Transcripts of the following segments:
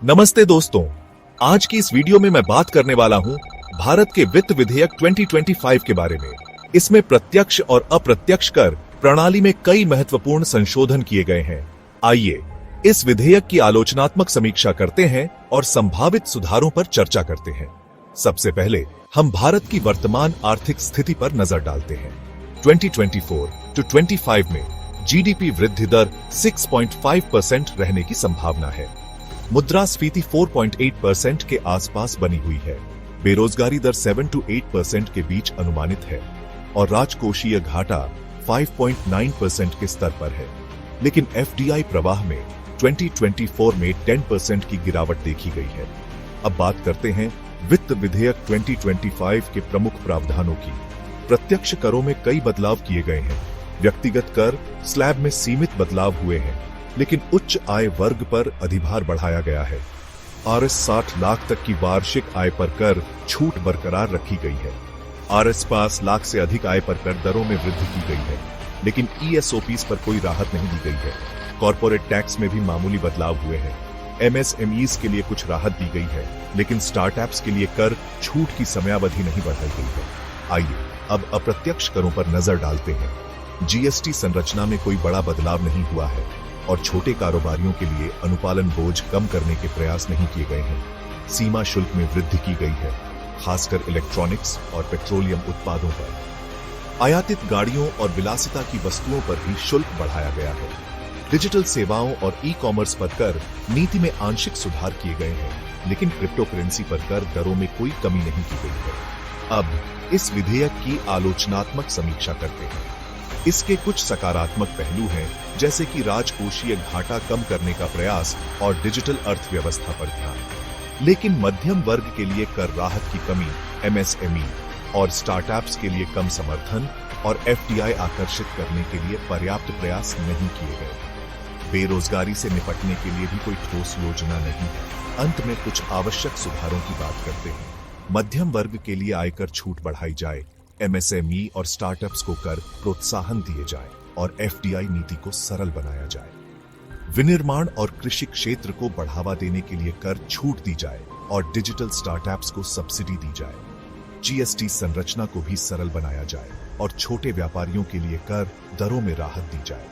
नमस्ते दोस्तों, आज की इस वीडियो में मैं बात करने वाला हूं भारत के वित्त विधेयक 2025 के बारे में। इसमें प्रत्यक्ष और अप्रत्यक्ष कर प्रणाली में कई महत्वपूर्ण संशोधन किए गए हैं। आइए इस विधेयक की आलोचनात्मक समीक्षा करते हैं और संभावित सुधारों पर चर्चा करते हैं। सबसे पहले हम भारत की वर्तमान आर्थिक स्थिति पर नजर डालते हैं। 2024 to 25 में जीडीपी वृद्धि दर 6.5% रहने की संभावना है। मुद्रास्फीति 4.8% के आसपास बनी हुई है। बेरोजगारी दर 7 to 8% के बीच अनुमानित है और राजकोषीय घाटा 5.9% के स्तर पर है। लेकिन एफडीआई प्रवाह में 2024 में 10% की गिरावट देखी गई है। अब बात करते हैं वित्त विधेयक 2025 के प्रमुख प्रावधानों की। प्रत्यक्ष करों में कई बदलाव किए गए हैं। व्यक्तिगत कर स्लैब में सीमित बदलाव हुए हैं, लेकिन उच्च आय वर्ग पर अधिभार बढ़ाया गया है। आरएस 60 लाख तक की वार्षिक आय पर कर छूट बरकरार रखी गई है। आरएस 5 लाख से अधिक आय पर कर दरों में वृद्धि की गई है, लेकिन ईएसओपीज पर कोई राहत नहीं दी गई है। कॉर्पोरेट टैक्स में भी मामूली बदलाव हुए हैं। एमएसएमईज के लिए कुछ राहत दी गई है, लेकिन स्टार्टअप्स के लिए कर छूट की समयावधि नहीं बढ़ाई गई है। आइए अब अप्रत्यक्ष करों पर नजर डालते हैं। जीएसटी संरचना में कोई बड़ा बदलाव नहीं हुआ है और छोटे कारोबारियों के लिए अनुपालन बोझ कम करने के प्रयास नहीं किए गए हैं। सीमा शुल्क में वृद्धि की गई है, खासकर इलेक्ट्रॉनिक्स और पेट्रोलियम उत्पादों पर। आयातित गाड़ियों और विलासिता की वस्तुओं पर भी शुल्क बढ़ाया गया है। डिजिटल सेवाओं और ई कॉमर्स पर कर नीति में आंशिक सुधार किए गए हैं, लेकिन क्रिप्टो करेंसी पर कर दरों में कोई कमी नहीं की गई है। अब इस विधेयक की आलोचनात्मक समीक्षा करते हैं। इसके कुछ सकारात्मक पहलू हैं, जैसे कि राजकोषीय घाटा कम करने का प्रयास और डिजिटल अर्थव्यवस्था पर ध्यान। लेकिन मध्यम वर्ग के लिए कर राहत की कमी, एमएसएमई और स्टार्टअप्स के लिए कम समर्थन और एफडीआई आकर्षित करने के लिए पर्याप्त प्रयास नहीं किए गए। बेरोजगारी से निपटने के लिए भी कोई ठोस योजना नहीं है। अंत में कुछ आवश्यक सुधारों की बात करते हैं। मध्यम वर्ग के लिए आयकर छूट बढ़ाई जाए, एमएसएमई और स्टार्टअप्स को कर प्रोत्साहन दिए जाए और एफडीआई नीति को सरल बनाया जाए। विनिर्माण और कृषि क्षेत्र को बढ़ावा देने के लिए कर छूट दी जाए और डिजिटल स्टार्टअप्स को सब्सिडी दी जाए। जीएसटी संरचना को भी सरल बनाया जाए और छोटे व्यापारियों के लिए कर दरों में राहत दी जाए।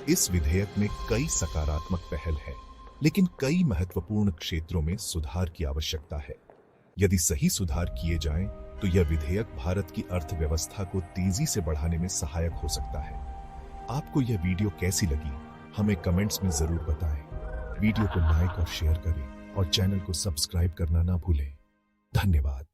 इस विधेयक में कई सकारात्मक पहल है, लेकिन कई महत्वपूर्ण क्षेत्रों में सुधार की आवश्यकता है। यदि सही सुधार किए जाएं, तो यह विधेयक भारत की अर्थव्यवस्था को तेजी से बढ़ाने में सहायक हो सकता है। आपको यह वीडियो कैसी लगी, हमें कमेंट्स में जरूर बताएं। वीडियो को लाइक और शेयर करें और चैनल को सब्सक्राइब करना ना भूलें। धन्यवाद।